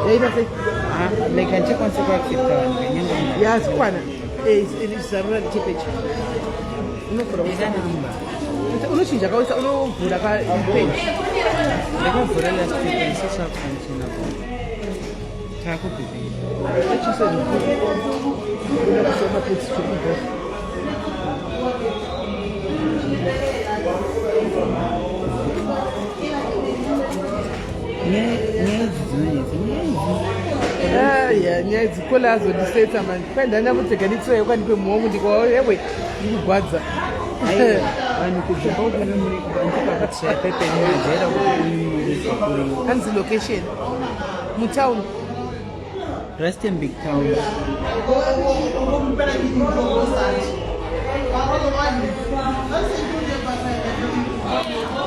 Like I check on Yes, Kwana. It's a real temperature. No problem. Unoshinja kausa unovhura page. Ndakavhura last week and social function about. Takuphi. Yeah, dzikola azodiseta man. Kwenda ndamuteka nditsoye kwanipe muongo ndiko yewe ndikugwadza. Vanhu kubva kwaukana muri ndikakatishaya pepe nemajera kuti hanzi location mutown Rustenburg town.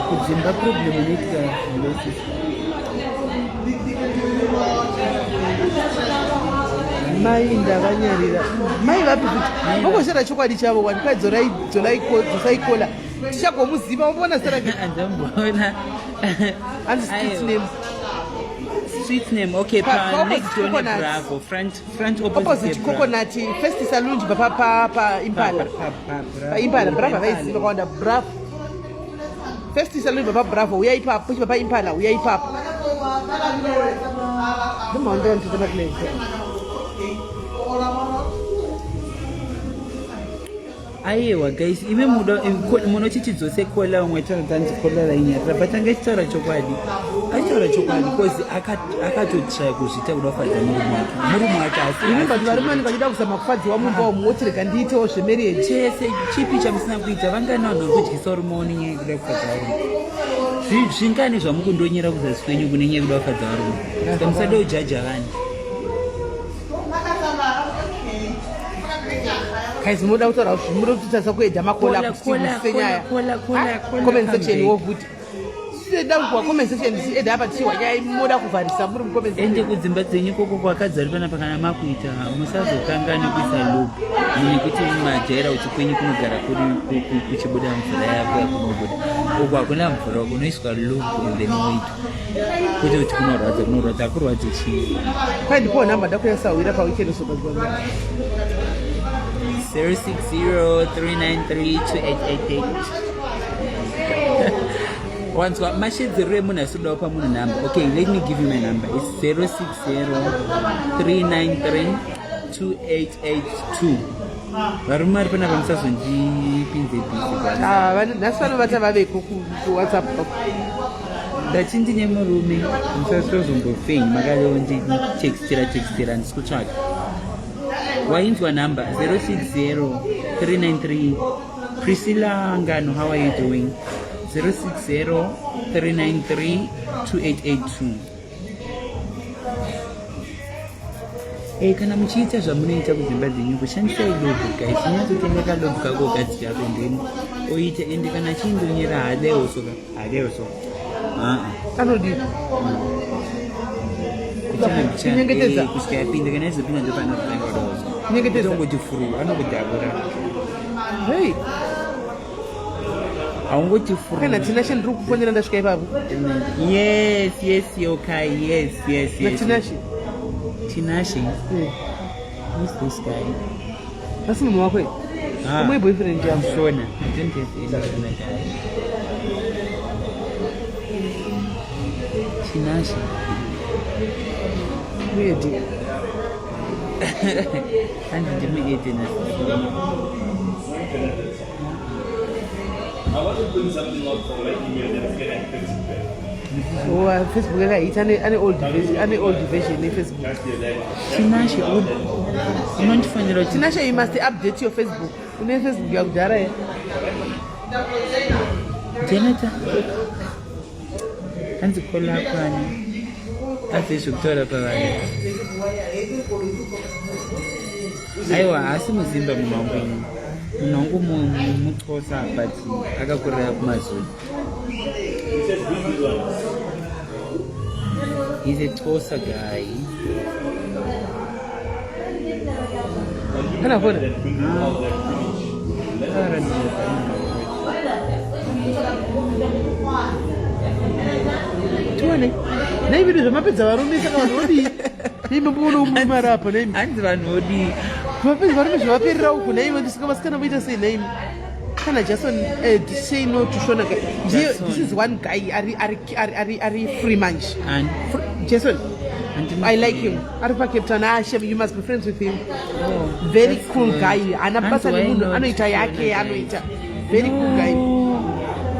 Kudzimba problem inoitika ndosis mai ndavanyarira mai vapi kuti vongoshara chokwadi chavo wani kwai dzosaikola tichagomuziva wambona andambona hanzi street name street name okay next to Bravo front opposite coconut first saloon pa Impala pa Impala Bravo vaiziva kwanda Bravo first saloon pa Bravo uya ipapo pa Impala uya ipapo ndimhando nditomaklei aiwa guys ime munochichidzose kola umwe taranzi kola rainyarira but angaitaura chokwadi aitaura chokwadi because akatotsvaya kuzvita kuda kufadza murume wake asi varume vanenge vachida kuzama kufadziwa mumba umu wotirega ndiitewo zvemarriage chese chipi chamusina kuita vanganawo kudyisa rume nenyaya yekuda kufadza varume zvingani zvamukundonyera kuzasi kwenyu kunenyaya yekuda kufadza varume saka musada kujaja vanhu guys munoda kutaura kuti munoda kutotasa kuedha makola kusenyaya comment section wokuti sida kwa comment section edha apa tiwa nyaya munoda kuvharisa muri comment section ende kudzimba dzenyu koko kwakadzari panapa kana makuita musazokangana kuisa loop nekuti majaira kuti kwenyu kunogara kuri kuchibuda mvura yako yakunobuda uko hakuna mvura kunoiswa loop and then moito kuti kunorwadza akurwadza chii kwai ndipo namba ndakuyasawira paweekend sobazwa 060-393-2888 once what mashedzero emunhu asinodawo pamunhu number okay let me give you my number it's 060-393-2882 varume vari panapa musazondipinze bhizi nhasi vanovata vaveko kuwhatsapp ndachindine murume musazombofenyi makaleonditextira ndisi kutsvaga wainzwa number 060-393 Priscilla Ngano, how are you doing? 060-393-2882 kana muchiita zvamunoita kudzimba dzenyu kushandisai logo guys nyatotengeka logo kako gadzira pendeni oita ende kana chindonyera hadeoso anodi kuchengetedza kusvika yapinda kana izopinda ndopanoangodaoso ongoti furu anokudhabura hey haungoti furu kana tinashe ndiri kufonera ndasvika ipapo yes yokai yes tinashe who's this guy asi munhu wako umwe boyfriend yangu shona I don't have any other guy tinashe weird and ndimi na I wasn't doing something out for like email and get Facebook yakaita ane old version yeFacebook tinashe unondifanira kuti tinashe you must update your Facebook une Facebook yakudhara here Jeneta hanzi kola kwani azvezvekutaura pavanhu aiwa asi muzimba munhangu mutosa but akakurira kumazulu he's a Tosa guy kana fona tuone nei video zvamapedza varume saka vanhu vodii nei mamboona umumara apa nei hanzi vanhu vodii vapedza varume zvavaperera uku nei vandisika vasikana voita sei nei kana Jason say no to Shona guy. This is one guy ari free manch. And Jason, I like him. Aripa Captain Asham, you must be friends with him. oh, Very cool guy. Anapasa why mundu not anoita yake anoita. Very cool guy.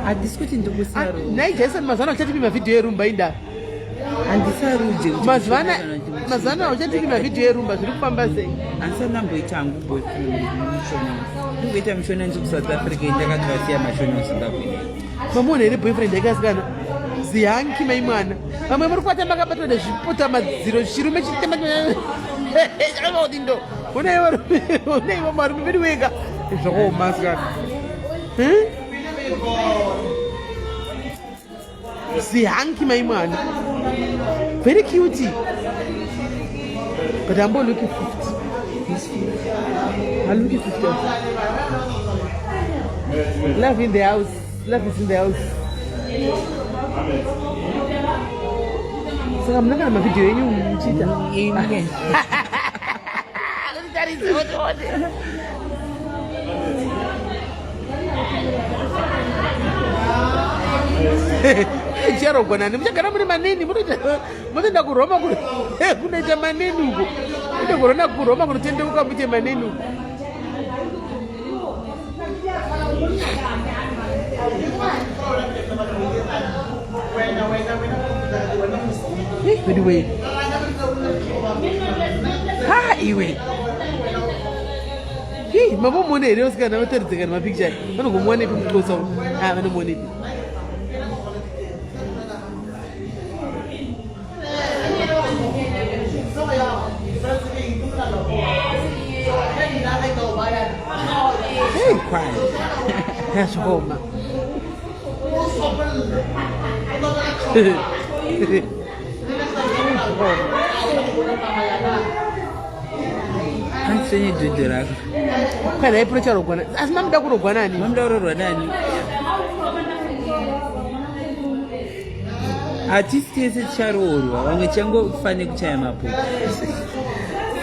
hadisikuti ndokusaro Nai Jason mazana uchatipi mavideo yerumba inda. handisarudze Mazana uchatipi mavideo yerumba zviri kufamba sei. handisanamboita hangu boyfriend ndingoita mushona nzi kuSouth Africa indakati vasiya mashona uzimbabwe Mamone ere boyfriend yakasikana. Zihanki mai mwana. Vamwe muri kuvatamba kabatwa nezvipota madziro chirume chitema. Ndo. Unaiwa marume vedu wega. Zvakaoma sikana. Zihanki mai mwana. Very cute. But I'm looking 50. I'm looking 50. Love in the house. Love is in the house. Saka munanga namavideo yenyu muchita. Charogwanani muchagara muri maneni munoenda kuroma kunoita maneni uko munoenda kurona kuroma kunotendeuka muite maneni uko Anyway. Ha iwe. Hey, mama mone ere usikana vataridza kana mapicture. Vanogomwana ipi mukosa. Ah, vanomona ipi. Hey, quiet. That's home. handisenye dhodho rako kana ipuro charogwana asi mamuda kurogwanani mamuda kurorwa nani hatisi tese ticharoorwa vamwe tichangofane kuchaya mapoka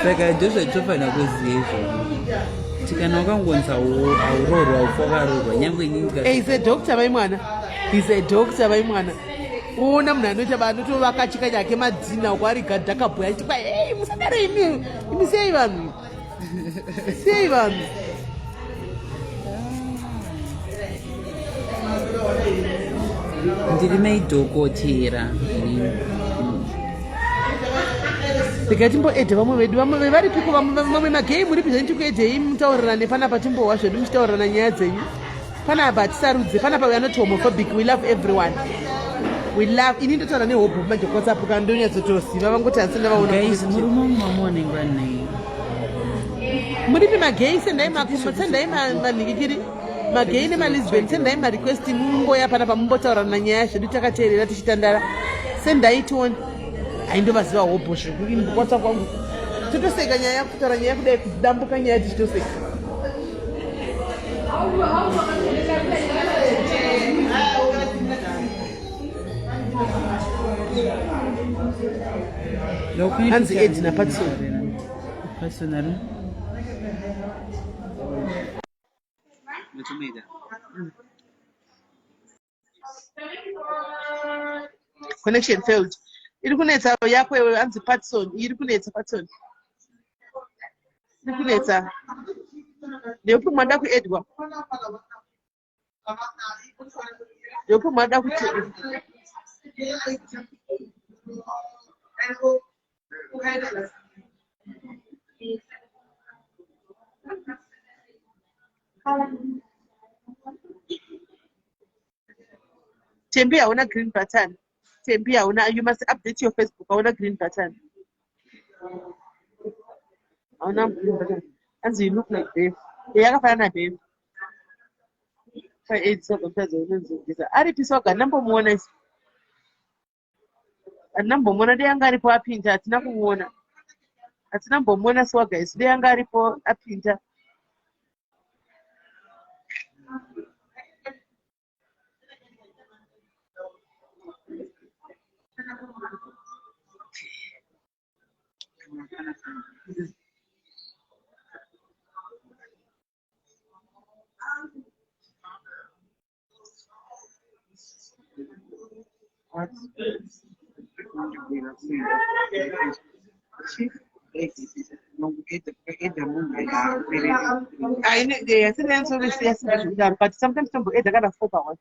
saka ndozvatinofanira kuziva izvozvo tikana wakangonza aurorwa ufa wakarorwa nyange is a doctor vaimwana is a doctor vaimwana uona munhu anoita anotovaka chika chake madzina uko ari gadhi akabhuya achitipa ei musadaro imi sei vanhu sei vanhu ndiri maidhokotera ndikatimboedhe vamwe vedu vamwe varipiko vamwe magei muri pizani tikuedhei mutaurirane panapa timbohwa zvedu muchitaurirana nyaya dzenyu panapa hatisarudze panapa we are not homophobic we love everyone we love ini ndotaura nehope majokotsapo kana ndonyatsotoziva vangoti hasina vaonamuruma mumamonengwanai muripi magei sendai manhikikiri magei nemalisbon sendai marequesti mungoya panapa mumbotaurana nyaya zvedu takateerera tichitandara sendai tione haindovaziva hope zvekukwatsa kwangu totoseka nyaya kutaura nyaya kudai kudambuka nyaya tichitoseka hanzi edina patsonari connection failed iri kunetsa yako iwe hanzi patson iri kunetsa patson iri kunetsa ndeupi mwada kuedwa ndeupi mwada kuti Tembi hauna green button. Tembi hauna, you must update your Facebook. Hauna green button. Hauna green button. And you look like Dave. Yakafanana Dave. It's ari pisoga nambo muona anambomona deyanga aripo apinda hatina kumuona hatina mbomona swaga isi deyanga aripo apinda I know they are saying so yes, but sometimes some they got a photo.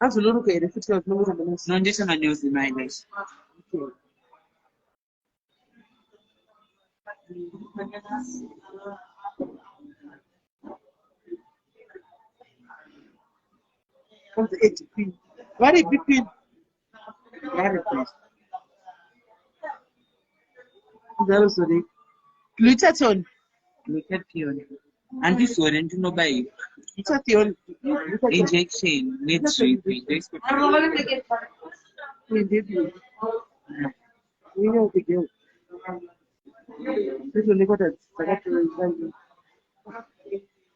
As you look at the future of numbers, No, this one news in my life. from the 80p. Very big. Very big. That was the Glutathione. Look at you. And this one, and you know by Glutathione. injection needs to be this. We did. We know the deal. This will never that.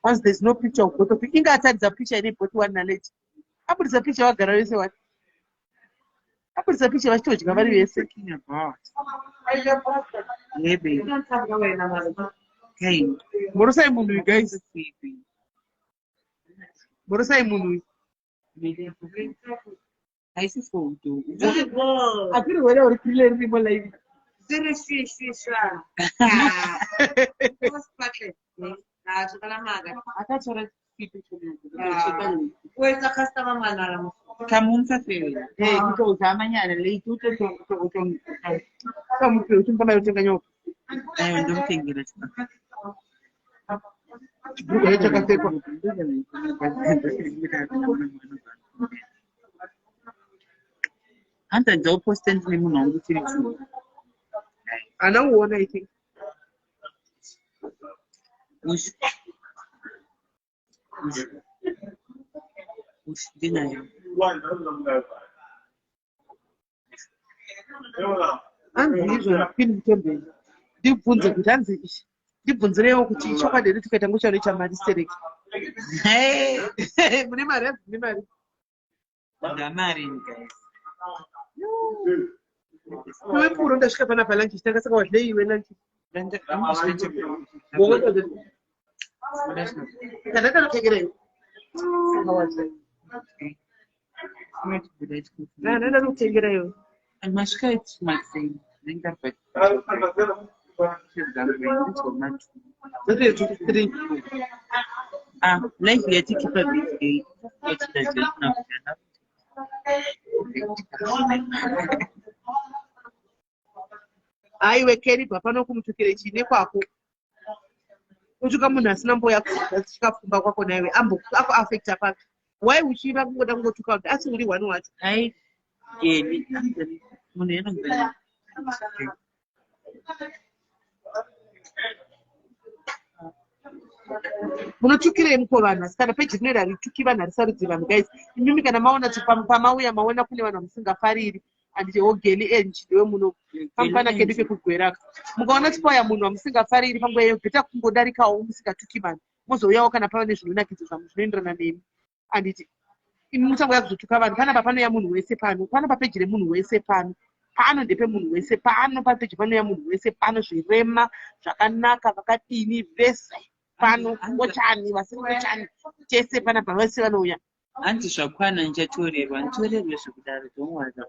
Once there's no picture of photo, picking outside the picture, any put one knowledge. I put the picture of Garage. What? I put the picture of George Gavary Thinking about maybe hey, Morosai Munu, guys. Morosai Munu. I see photo. I feel whether clear people like Camunta feo. hey, because mañana leí tú te como que tú para yo tengo I don't think it is. yo hecho café con And the job was sent me on the series. I don't want anything. Push dinner. Andizvo pin tembe ndibvunze kuti hanzi ichi ndibvunzirewo kuti chokwadi tikaita ngochano chamari sereki Hey, mune mari mune mari the marine guys. iwe puro ndasvika panapa lanchi tanga saka wadle iwe lanchi Then the vegetable. kana kana tegereyo nda kutegereyo And my skirt might say, think that but zote 23 like we are taking a bit. What's the now? aiwe keri papano kumutukire chine kwako uchuka munhu asina mboya chikafumba kwako naiwe ako affecta pake why uchiva kungoda kungotuka kuti asi uri wani wacho I yeah, munotukirei muko vanhu asi kana peji rinoita rituki vanhu harisarudzi vanhu guys imimi kana maona pamauya maona kune vanhu vamusingafariri handiti ogeli enjidiwe muno kamufana kedu kekugweraka mukaona tipauya munhu wamusingafariri panguva iyo bheta kungodarikawo musingatuki vanhu mozouyawo kana pava nezvinonakidzo zvamu zvinoenderana nemi handiti imi mutangoya kuzotuka vanhu panapa panoya munhu wese pano pano papeji remunhu wese pano pano ndepemunhu wese pano papeji panoya munhu wese pano zvirema zvakanaka vakadini vese pano ngochani vasiri ngochani chese panapa vese vanouya anti zvakwana ndichatorerwa nditorerwe zvekudaro domwaza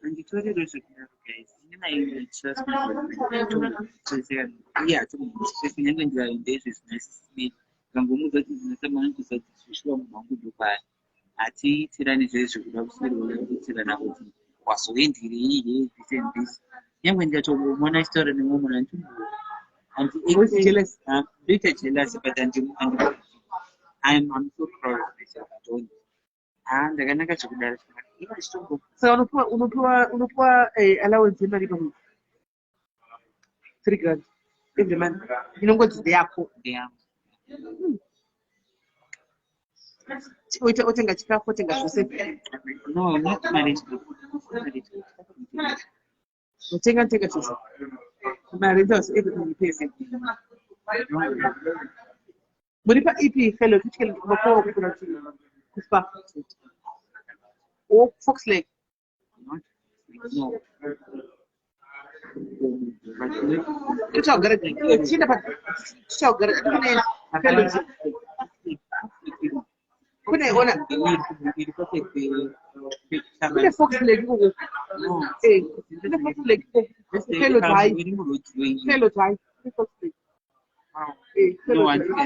anditorerwe zvekudaro guys kunyange ndiraindezvezvinasisime ngangomudza kuti ndinasamanankusadzisvishiwa munhu wangu ndokwaari hatiitirani zvezvekuda kusirirwakuitirana kuti wazoendirei he this and this nyange ndikatongomona chitaura nemwe munhu andoita jealous but I'm so proud of myself. Ndakanaka zvekudaro saka unopiwa allowance yemari pamwe 3 grand every month inongodzide yako otenga chikafu otenga zvose no not marriage otenga zvose mari everything you pay Muripa ipi fellow which before we could Kuspa. Oh, Fox Lake. No. It's all good. It's in about so good. Fellows. Kune ona kune Fox Lake eh kune Fox Lake fellow tie Fox Lake eh No, I think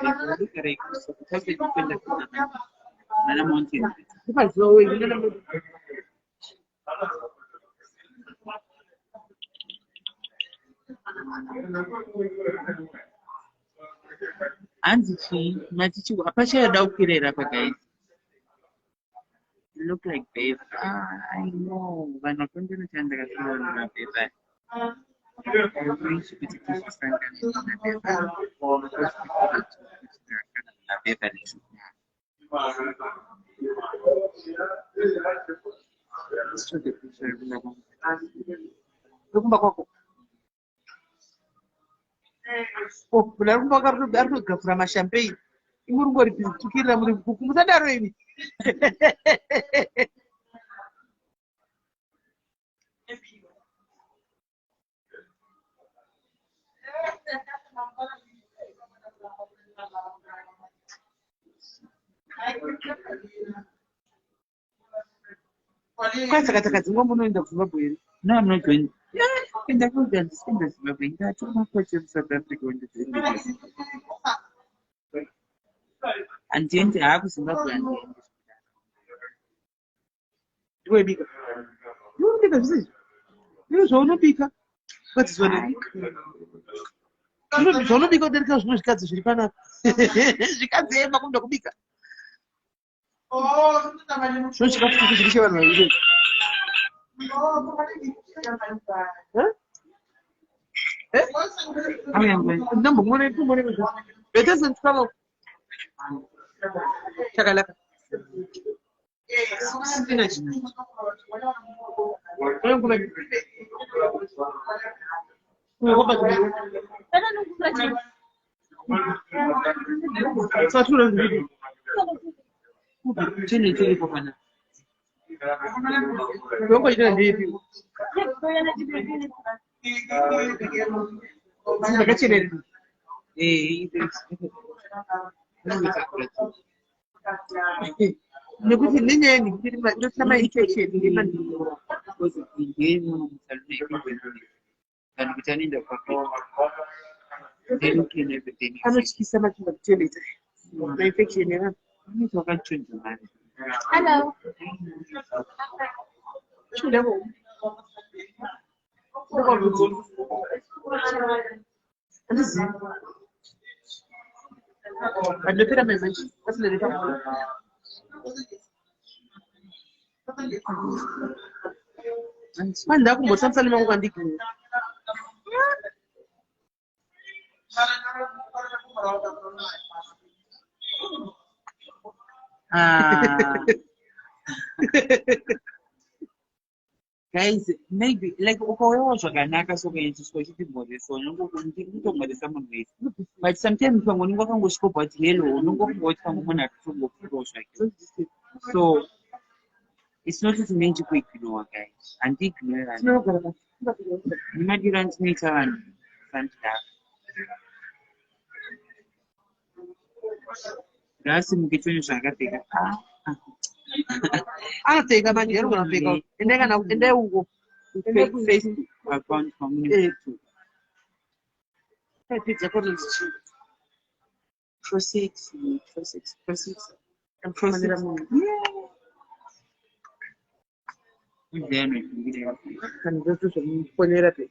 mountain. if I saw it And she, Matichu, Apache Daukire Rapa guys. Look like this. I know. But not going to understand the paper. I wish we could teach stand Rumba kwako. Oh, kuna rumba karudo gafura mashampagne. Imurungo ritukira muri kukumutadaro ibi. Kwasa katakati ngo munoenda kuZimbabwe. No, I'm not going. Yeah, in the good and spin Zimbabwe. That's one question South Africa going to do. And change I have Zimbabwe and Do I bigger? You think of this? You so no bigger. What's what it? You so no bigger than cause most cats she can't say makunda kubika. Oh, so she got to see one. I mean, Number one, two money. It doesn't travel. Chakalaka. Spinach. chili popana. Don't go to the Nikuti ninyeni kuti ndosama infection ndimani Because the game and returning the then clean everything. anotyisa matumba kuteleta infection yana You talk and change the man. Hello. chudako andizi andopera maimachi asinareka manda kumbotamsa nemangu kwandiki Guys, maybe like zvakanaka sokuenziswa chitibhodhesa unongomhodhesa munhu wese but sometimes pamwe unenge wakangosvikopa kuti hello unongofunga kuti pamwe munhu atotongofurawo zvake so it's not kuti menji kuignore guys handiignore nemadiro andinoita vanhu sandidaro ngaasimuke tione zvaakapfeka anopfeka manje anogona kupfeka endai uko Facebook account family pizza college for six and manera mu kan zoto zvomuponyera pe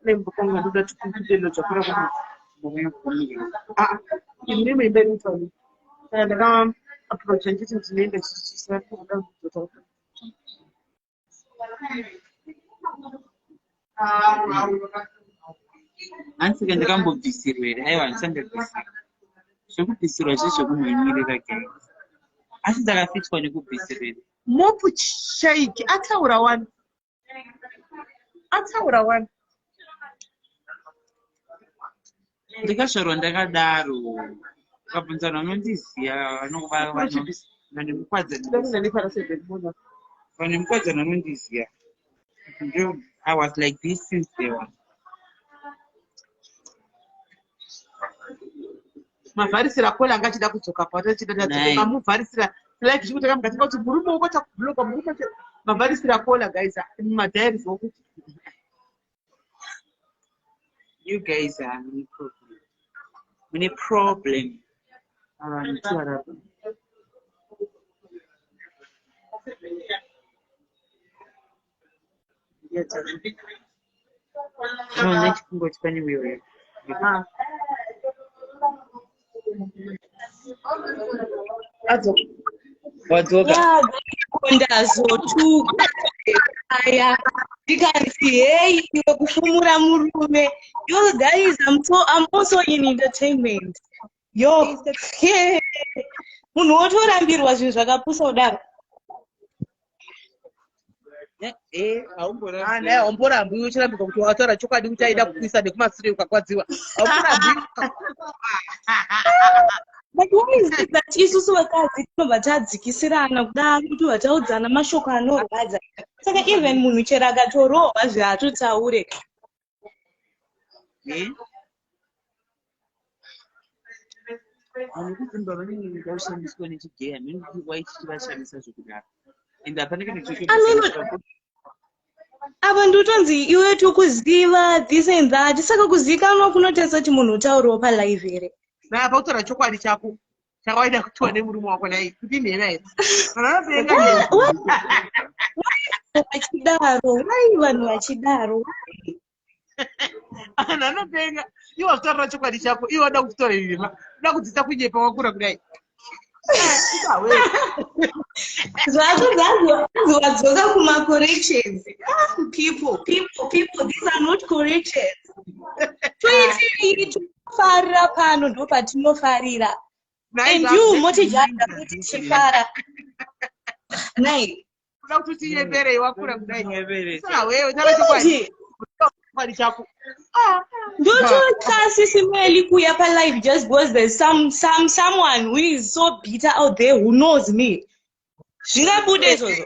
nembokanga ndoda tikutelo chakura kuti ine meimba inotani kana ndaka approach nditi ndinoenda chisakuda kuzotaura hanzi ndakambobvisirwa here aiwa ndisandabvisirwa zvokubvisirwa zvezvokunoimirira gai asi ndakafitwa nekubvisirwa mopu shaiki ataura wani ndikashorwa ndakadaro ukabvunza vanondiziya vane mukwadzana vanondiziya. I was like this since day one. Mavharisira kola angachida kudzoka patachida muvharisira like chikutaka mukatika kuti murume ukota kubloka murume mavharisira kola guys mumadhairi zvokuti You guys are many problem. Yo guys, I'm also in entertainment. Yo, yeah. Unotorambirwa zvinhu zvakapusa kudaro. Haumborambi uchirambirwa kuti wataura chokwadi kuti aida kukuisa nekumashure ukakwadziwa. Haumborambi. But why is it that isusu vakadzi tinobva tadzikisirana kudaro kuti vataudzana mashoko anorwadza? Saka even munhu chero akatorohwa zvaatotaure. Vanokuvimba vanenge vashandiswa nechigeya mhino waichivashandisa zvokudaro ende hapana kana apa ndotonzi iwe tokuziva this and that saka kuzivikanwa kunotarisa kuti munhu utaurawo palive here apa kutaura chokwadi chako chakawaida kutiwa nemurume wako nai kuti nhena here vanhu vachidaro anhu anopenga iwo zvitaurira chokwadi chako iwo wada kutitora nhema uda kudzita kunyepa wakura kudai zvacho dzadziwadzoka kuma-corrections. People, these are not corrections. Toitirei tofarira pano ndo patinofarira. And you motijaida kuti chifara. Nai. Uda kuti tinyepere wakura kudai. Saka wewe taura chokwadi chako. Don't you SIS MELLY kuya palive just because there's someone who is so bitter out there who knows me. Zvingabude izvozvo.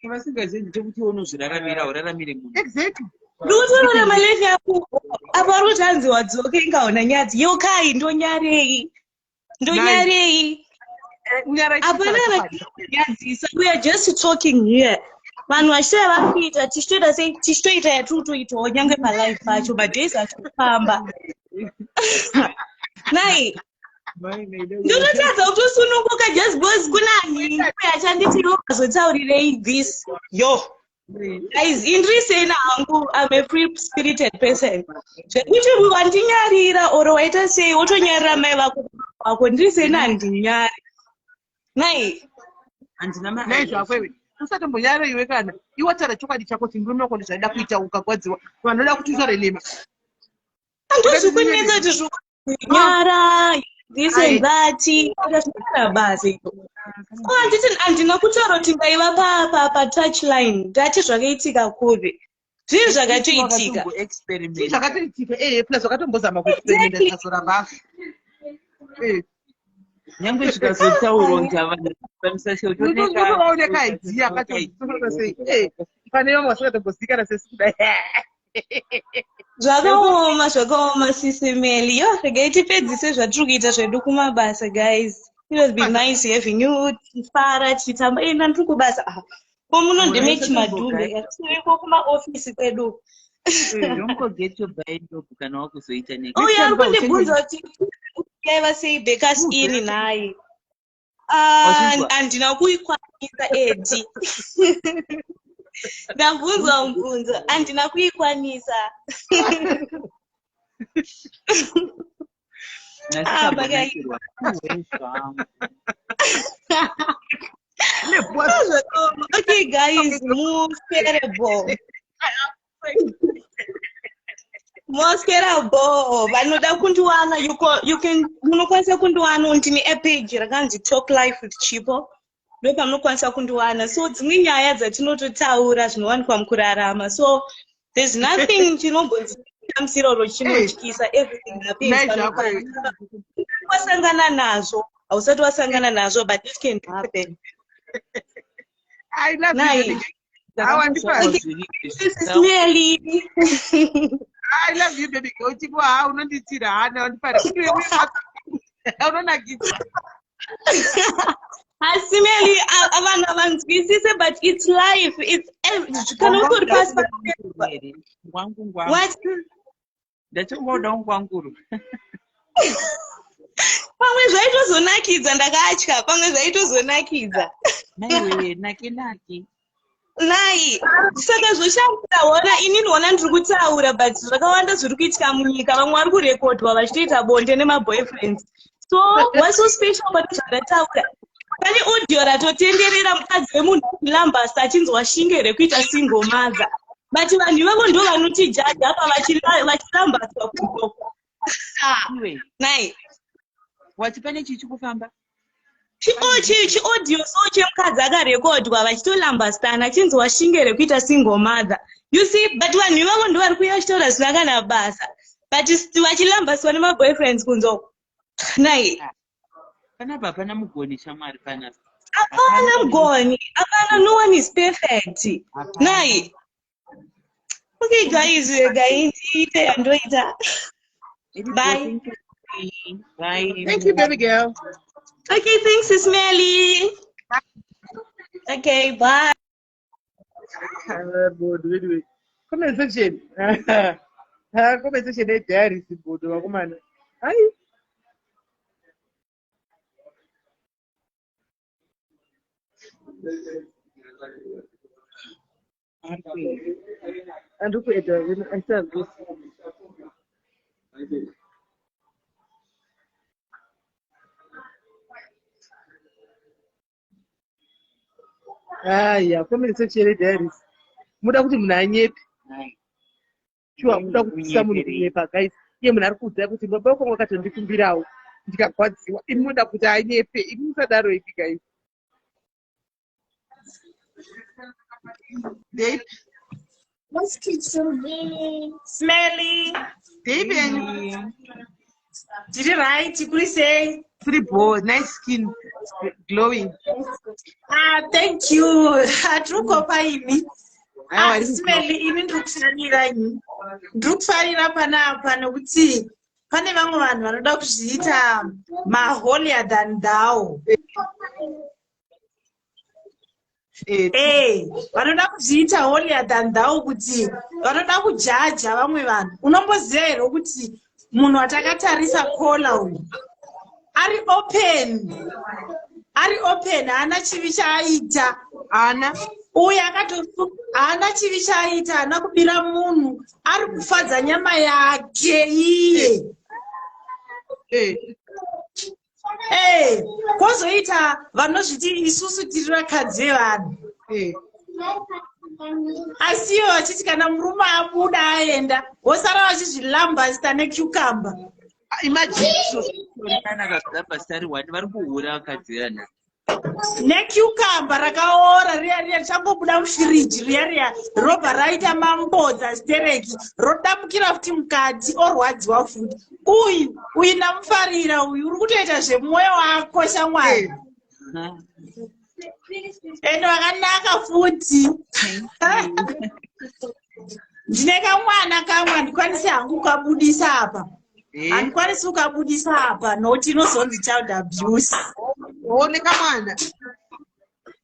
Vasingazivi kuti unozviraramira uraramire munhu. Exactly. Ndotoona malefi yako apa rotanzi wadzoke ingaona nyadzi yokai ndonyarei. Apana nyadzisa we are just talking here. Vanhu vachiteva varikuita tichitoita sei tichitoita yatinotoitawo nyange palive pacho madhays achikufamba. Nai ndototadza kutosununguka just because kuna nhingwe achanditi wakazotaurirei this yo guys indirisei hangu I'm a free spirited person zvekuti wandinyarira oro waita sei wotonyarira mai vako ndirisei handinyari nai nai zvakwewe usatombonyarira iwe kana iwe taura chokwadi chako kuti murume wako ndozvaida kuita ukagwadziwa vanhu voda kuti utaure nhema andozvikunetsa kuti zvikunyara this and that basi handina kutaura kuti ngaiva patouchline ndati zvakaitika kuri zvinhu zvakatoitika plus wakatombozama kuexperimenta zvikazoramba nyange zvikazotaurwa kuti havanaoneka aidziya akatoona sei pane vamwe vasingatombozikana sesi kudai zvakaoma SIS MELLY yo regai tipedzise zvatiri kuita zvedu kumabasa guys. It has been nice having you tichifara tichitamba enda ndiri kubasa ko munondime chimadhumbe tiriko kumaofisi kwedu kundibvunza kuti yaiva sei backups ini naye handina kuikwanisa edi ndabvunza handina kuikwanisa okay guys moskerable vanoda kundiwana munokwanisa kundiwana ndine epage rakanzi Talk Life with Chipo ndo pamunokwanisa kundiwana so dzimwe nyaya dzatinototaura zvinowanikwa mukurarama so there's nothing chinombonzi Msiroro chinotyisa everything happens. Wasangana nazo. Ausati wasangana nazo, but it can happen. I love you. This is Melly. I love you, baby. Go to how not the Tirana on Paris. I don't like it. Melly, but it's life. It's can also pass by. What? That's what don't want to. Pamwe zvaitozonakidza ndakatya pamwe zvaitozonakidza naki nai saka zvoshambiraona ininiona ndiri kutaura but zvakawanda zviri kuitika munyika vamwe vari kurekodwa vachitoita bonde nemaboyfriends so what's so special about zvandataura pane audio ratotenderera mukadzi wemunhu kulambasa achinzwa shinge rekuita single mother but vanhu ivavo ndo vanotijaja apa vachirambaswa kudoko nai wati pane chichi kufamba chiaudio so chemukadzi akarekodwa vachitolambasana achinzwa shinge rekuita single mother you see but vanhu ivavo ndo vari kuuya vachitaura zvisina kana basa but vachilambaswa nemaboyfriends kunzo nai panapa hapana mugoni shamwari panapa hapana mugoni hapana no one is perfect nai okay guys ite yandoita bye. Bye. Thank you, baby girl. Okay, thanks, Sis Melly. Okay, bye. Wait. Comment section. Comment section is there. Is good. Wakumana. Hi. And look at it. I said this. Yeah, comment section is there. Muda kuti munhu anyepe. Sure, muda kuisa munhu kunyepa guys. Iye munhu ari kuudza kuti baba wako wakatondikumbirawo ndikagwadziwa. Imi muda kuti anyepe. Imi musadaro ipi guys. Dave. What's kitchen? Smelly. Dave. Did you write? You could say. Pretty bold, nice skin, glowing. Thank you. Atukopaimi. Smelly, even ndikufarira ini. Ndikufarira panapa nokuti pane vamwe vanhu vanoda kuzviita maholier than thou. Vanoda kuzviita holier than thou kuti vanoda kujaja vamwe vanhu. Unomboziva here kuti munhu watakatarisa kola uyu ari open haana chivi chaaita uyu haana chivi chaaita haana kubira munhu ari kufadza nyama yake iye kwozoita vanozviti isusu tiri vakadzi vevanhu asi ivo vachiti kana murume abuda aenda vosara vachizvilambasita necucumber. Necucumber rakaora riya richangobuda mufiriji riya robha raita mambodza stereki rodambukira futi mukati orwadziwa futi. Uyu ndamufarira uyu uri kutoita zvemwoyo wako shamwari. Ende wakanaka futi. Ndine kamwana kamwe handikwanisi hangu kukabudisa apa. Handikwanisi kukabudisa apa noti inozonzi child abuse. One kamwana.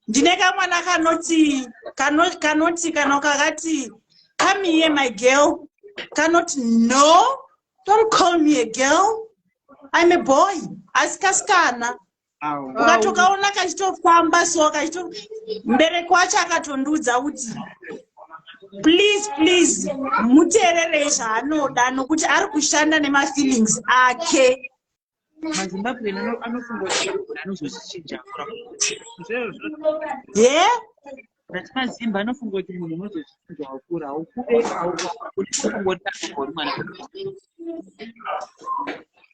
Ndine kamwana kanoti kana kakati come here my girl. Kanoti no, don't call me a girl. I'm a boy. Asikasikana. Ukatokaona kachitofamba so mbereko wacho akatondudza kuti please muteerere zvaanoda nokuti ari kushanda nemafeelings ake. mazimbabwe anofunga kuti anozozvichinja That's my Simba. I don't think you know the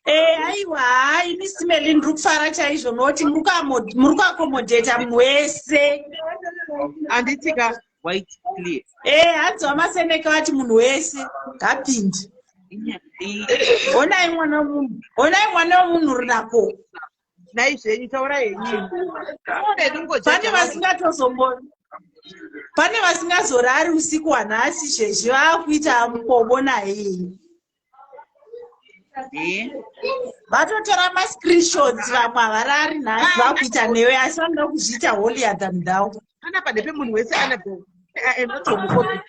aiwa ini smell ndrukufara chaizvo noti muri accommodate mwese anditika white clear hanzi wamaseneka vati munhu wese ngapindi Onai mwana munhu runako. Naizvenyu taura yenyu. Pane vasingazorari usiku wanhasi zvezvi vakuita mukobo naye. Vatotora ma-screenshots vamwe havarari nhasi vakuita newe asi vanoda kuzviita holier than thou. Kana pade pemunhu wese anotomufobia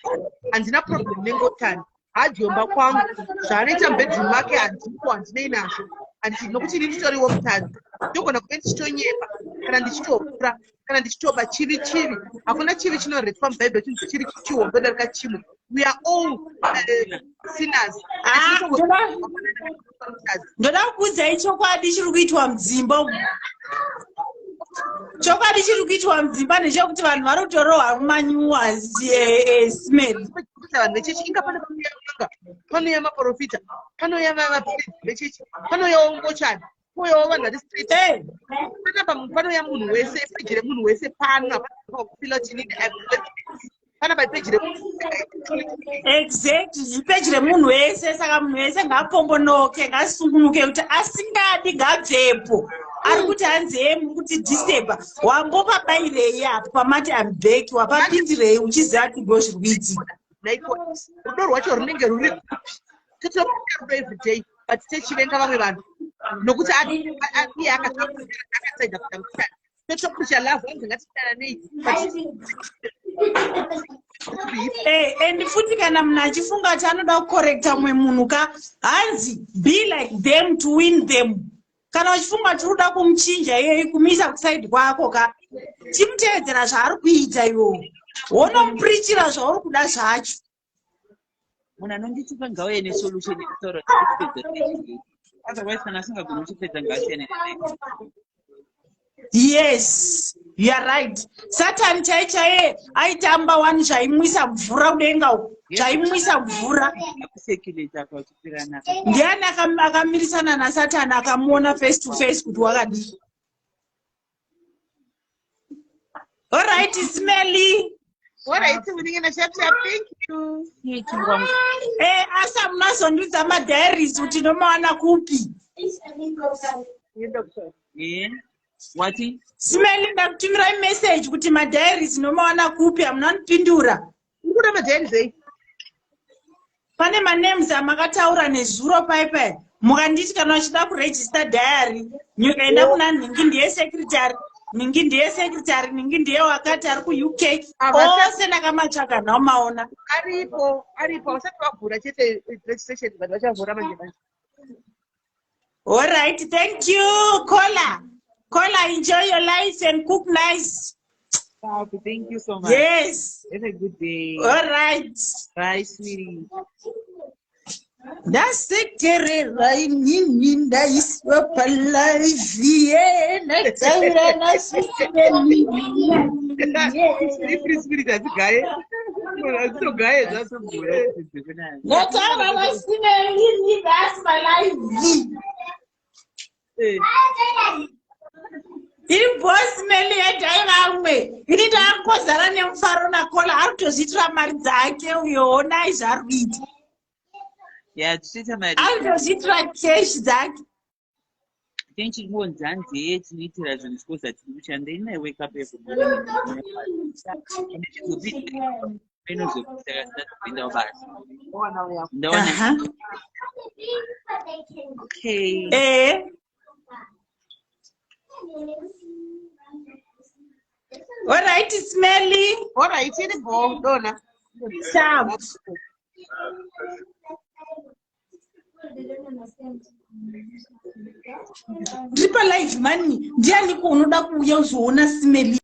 handina problem nengotani hajomba kwangu zvaanoita mubedroom make handipo handinei nazvo nokuti ini nditoriwo mutadzi ndogona kuve ndichitonyepa kana ndichitopura kana ndichitoba chivi hakuna chivi chinoretwa mubhaibheri chinzi chiri chihombe darika chimwe. We are all sinners. Ndoda kukuudzai chokwadi chiri kuitwa mudzimba. Chokwadi chiri kuitwa mudzimba ndechekuti vanhu vari kutorohwa mumanyuwa smelly. Vanhu vechechi inga panouya maprofita, panouya vapriests vechechi, panouyawo ngochani, panouyawo vanhu vari straight. Panouya munhu wese, peji remunhu wese pano hapana kufila kuti inini pana papeji exactly peji remunhu wese. Saka munhu wese ngaapombonoke ngasungunuke kuti asingadi ngabvepo. Ari kuti hanze kuti disturba wambopabairei apo pamati ambeki wapapindirei uchiziva kuti ndo zviri kuitika. Rudo rwacho runenge ruri totorudo everyday but techivenga vamwe vanhu nokuti iye akatsaida kutambudzana totopusha love vanhu ngatisiyana nei and futi kana munhu achifunga kuti anoda kukorekta mumwe munhu ka hanzi be like them to win them. Kana uchifunga kuti unoda kumuchinja iyeye kumisa kusaidi kwako ka chimutevedzera zvaari kuita iwowo wonomuprichira zvauri kuda zvacho. Munhu anonditipa ngauye nesolution yekutaura kuti otherwise kana asingagoni kuchipedza ngaasiyane naye. Yes, you are right. Satan chaiye aitamba one zvaimwisa mvura kudenga uko. Zvaimwisa mvura. Akusekireta kwachipirana. Ndiani akamirisana naSatan akamuona face to face kuti wakadii. All right, Smelly. All right, munenge sharp. Thank you. Asa munazondudza madiaries kuti nomawana kupi? What? Smelly ndakutumira message kuti madiaries nomawana kupi amunanipindura. Ukuda madiaries ei? Pane manames amakataura nezuro paipai. Mukanditi kana uchida kuregister diary, nyukaenda kuna ningi ndiye secretary. Ningi ndiye secretary, ningi ndiye wakati ari ku-UK. Ose ndakamatsvaga ndaumaona. Aripo, usati wavhura chete registration vanhu vachavhura manje. All right, thank you, Kola, enjoy your life and cook nice. Thank you so much. Yes. Have a good day. All right. Bye, sweetie. Ndasekerera inini ndaiswa palive ndataura naSmeli. Spirit azigaye. Azigaye zasomvura. Ndataura naSmeli ndasma live. Boss Smelly yedai vamwe. Ini ndakozara nemufaro naKola ari kutozviitira mari dzake uyoona izvari kuita. Alitoziitira cash dzake. Tinchibonza nzeye tinoitira zvinhu chikoza tiri kushanda ina wake up inozokutakasitakuindawo basi. Ndaona. Okay. All right, Smelly. All right, it's go, Donna. Sharp. Triple life money. Ndiani kunoda kuuya uzoona Smelly.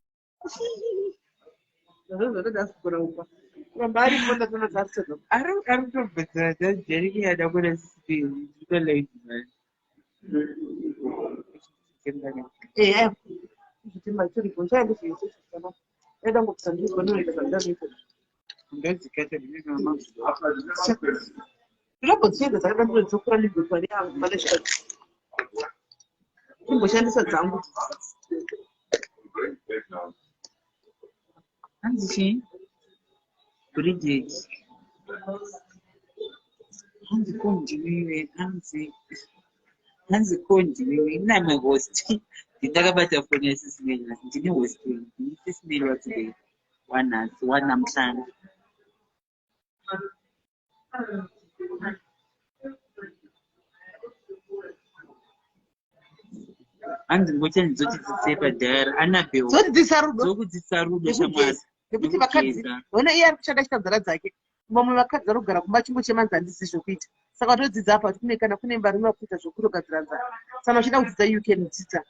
Imboshandisa dzangu. Bridget. hanzi kondiwe inama host ndakabata foni yaSis Melly ndine host SIS Melly watoday wanamhlanje hanzi ngocha ndizochidzisei padhara anabheo zokudzidzisa rudo shamwari ngekuti vakadzi ona iye ari kushanda chitanzara dzake vamwe vakadzi vari kugara kumba chimbo chemanzi handisi zvokuita saka watodzidza apa kuti kune kana kune mbari unokuita zvokutogadzira nzara saka uchida kudzidza you can dzidza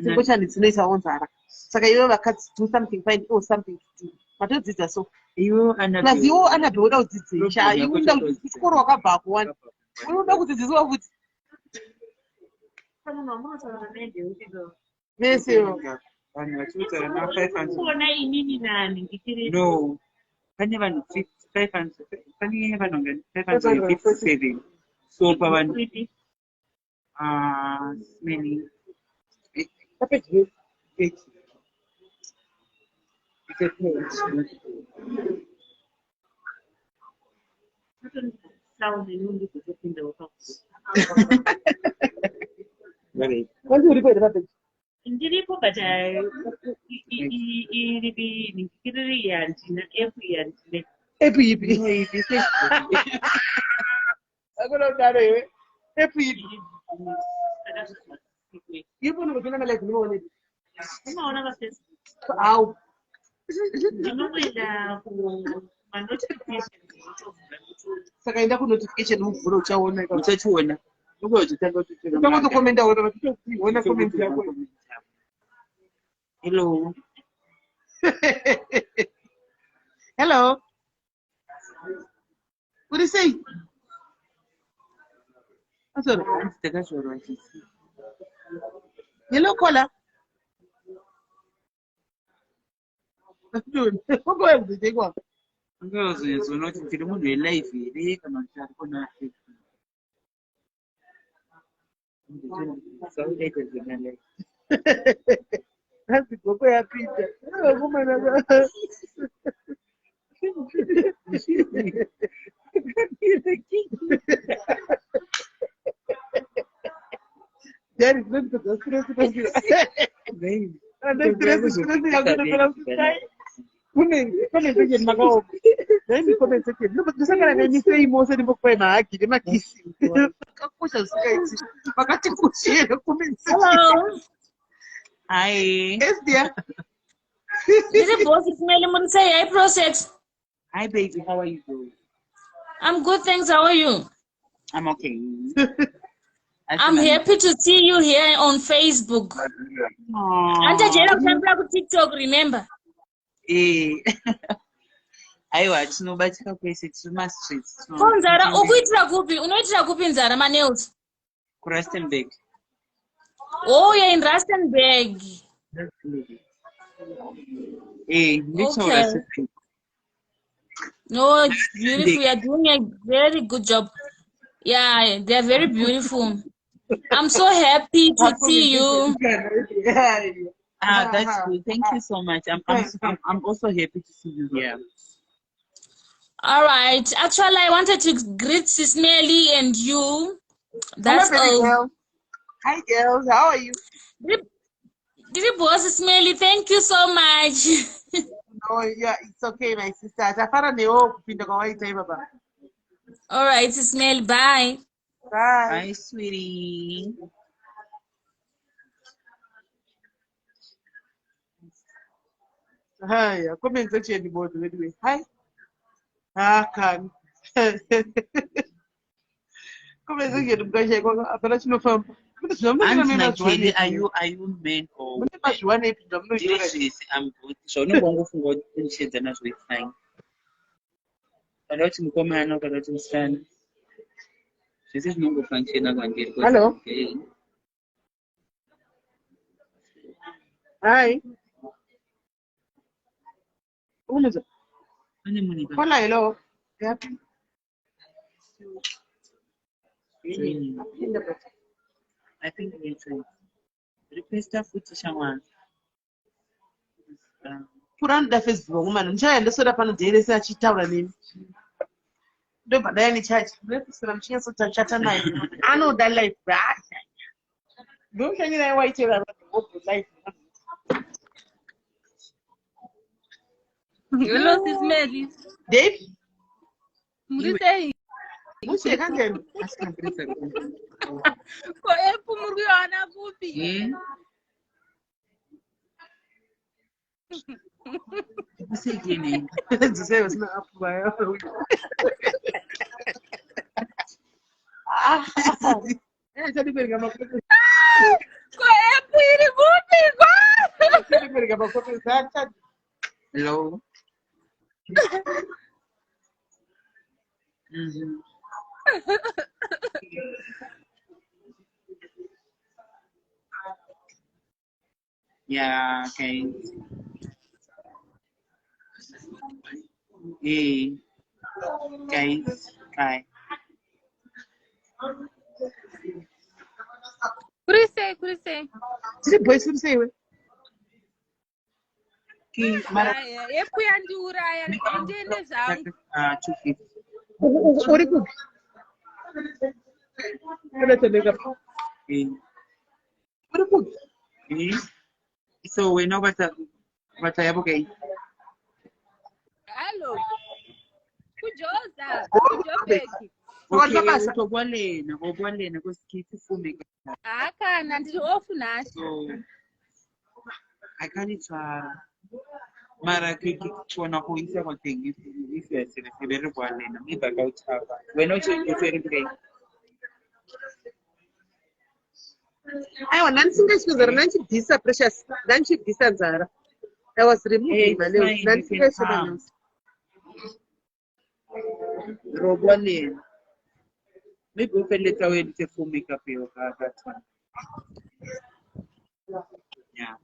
chimbo chanditsinoisawo nzara saka iwe vakadzi do something fine or something to do matodzidza so plus iwo anabve uda kudzidzisha iunda kuchikoro wakabva akuwana unoda kudzidziswa futi mesewo vanhu vachitaura na500 inini nani ndikiri no pane vanhu 500 pane vanhu 557 so pavanhu many page kwanzi uripo here papage ndiripo but ndikiri yandina app ipi akona kudaro iwe app ipi ipo ndikupinda malazi ndinoone unoona pafacebook au ndinoenda kumanotification saka enda kunotification muvhuro uchaona uchachiona utangotokomenda ona comment yako hello hello uri sei asoro takashorwa yellow collar ngowe mdzitekwa ngozozona kuti ndiri munhu welife here kana kuti ari kona saudaita zvenalife hanzi goko yapita vakomana Daddy, look at the stress. And then stress is stressing. I'm going to say, come section, Mago. Then you comment section. No, but the second time you say most of the book by my kid, my kiss. Hello. Hi. Yes, dear. This is boss SIS MELLY. Say hi, process. Hi, baby. How are you doing? I'm good, thanks. How are you? I'm okay. I'm happy to see you here on Facebook. Anta jera kutambira ku TikTok, remember? Aiwa tinobatika kwese tiri mastreets. Konzara ukuitira kupi? Unoitira kupi nzara nails? Ku Rustenburg. Oh, you're in Rustenburg. Okay. No, it's beautiful. You're doing a very good job. Yeah, they're very beautiful. I'm so happy to see you. That's good. Thank you so much. I'm also happy to see you here. All right. Actually, I wanted to greet SIS MELLY and you. That's hello, all. girl. Hi, girls. How are you? Dear boss SIS MELLY, thank you so much. No, yeah, it's okay, my sister. Atafara neo kupinda kwa waita baba. All right, SIS MELLY. Bye. Bye. Bye, sweetie. Hi, comment section board anyway. Hi. Can. Comment section mkasha kwa apana chinofamba. Are you men or women? I'm good. So no one will shade the with fine. I don't come and not a stand. This is no function. Hello. Hi. Hola, hello. Yeah. I think it's request a foot shaman. Put on the Facebook woman and child, so that upon the day they say she told me. ndobva dai charge ndosira mchinyaso tachata naye anoda life bhasha ndoshanyira waitira hope life. Hello, Sis Melly. Dave Murisei. musekandeni Ko epu muriona kupi? Kusekene. dziseyo sina apubayo chadipereka makope Ko epu iri kupi? chadipereka makope zacha. Hello. Yeah, okay. Hey, guys, hi. Kurisei. Tiri boys kuriseiwe Aya, epu yandiuraya ndiende zvangu. 250. uri kupi unatendeka uri kupi So we know what I have, okay. Hello. Kujoza. Kujopeki. Okay, ubwalena kusikiti fume. Akana ndiri ofu nacho. So I can't mara kuona kuisa kwa thing if you are very bwalena maybe about we're not very great. aiwa ndanisingaiswezera ndanchibvisa precious ndanchibvisa nzara I was removing my nails ndandisingaisweda nails Robwalena maybe upeleta wewe for makeup hiyo that one. Yeah.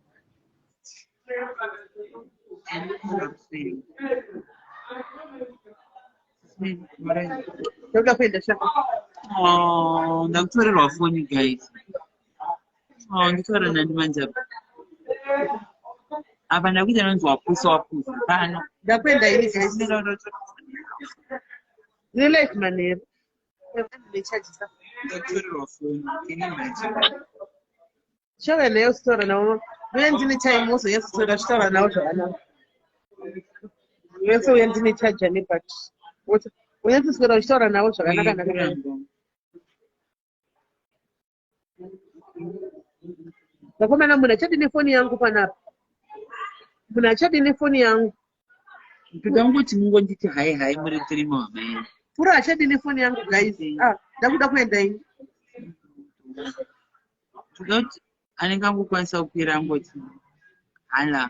ndoda kuenda shaka Oh, ndakutorerwa foni guys. Oh, nditora nani manja. Apa ndakuita nonzi wapusa pano. ndakuenda ini guys ni life manero ndechajisa Ndakutorerwa foni. Can you imagine? shaka nayo stora nawo uye ndine time ozo yesotora stora nawo zvakanaka wese uye ndine chaja nebat uye ndiswera uchitaura nawo zvakanaka naka vakomana munhu achadi nefoni yangu panapa munhu achadi nefoni yangu Ndikangoti mungonditi hai muri tirimo wamai. pura achadi nefoni yangu guys ndakuda kuenda ini Ndikati anenge angokwanisa kupira angoti hala.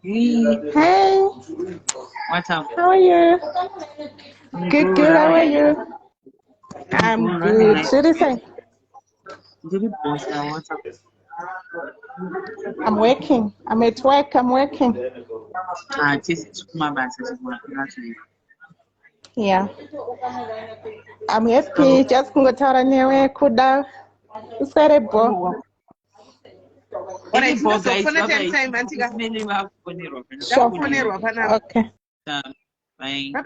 Hey, What's up? how are you? Good, how are you? I'm good. Should I say? Ndiri boss now, what's up? I'm working. I'm at work. I'm working. Just kumabasa chimwe. Yeah. I'm happy. Just kungotaura newe kuda. Userebo. Alright, so guys, fona bye-bye. time antika Many vakuponerwa. Sure. ndakufonerwa panapa Okay. Bye. bye bye.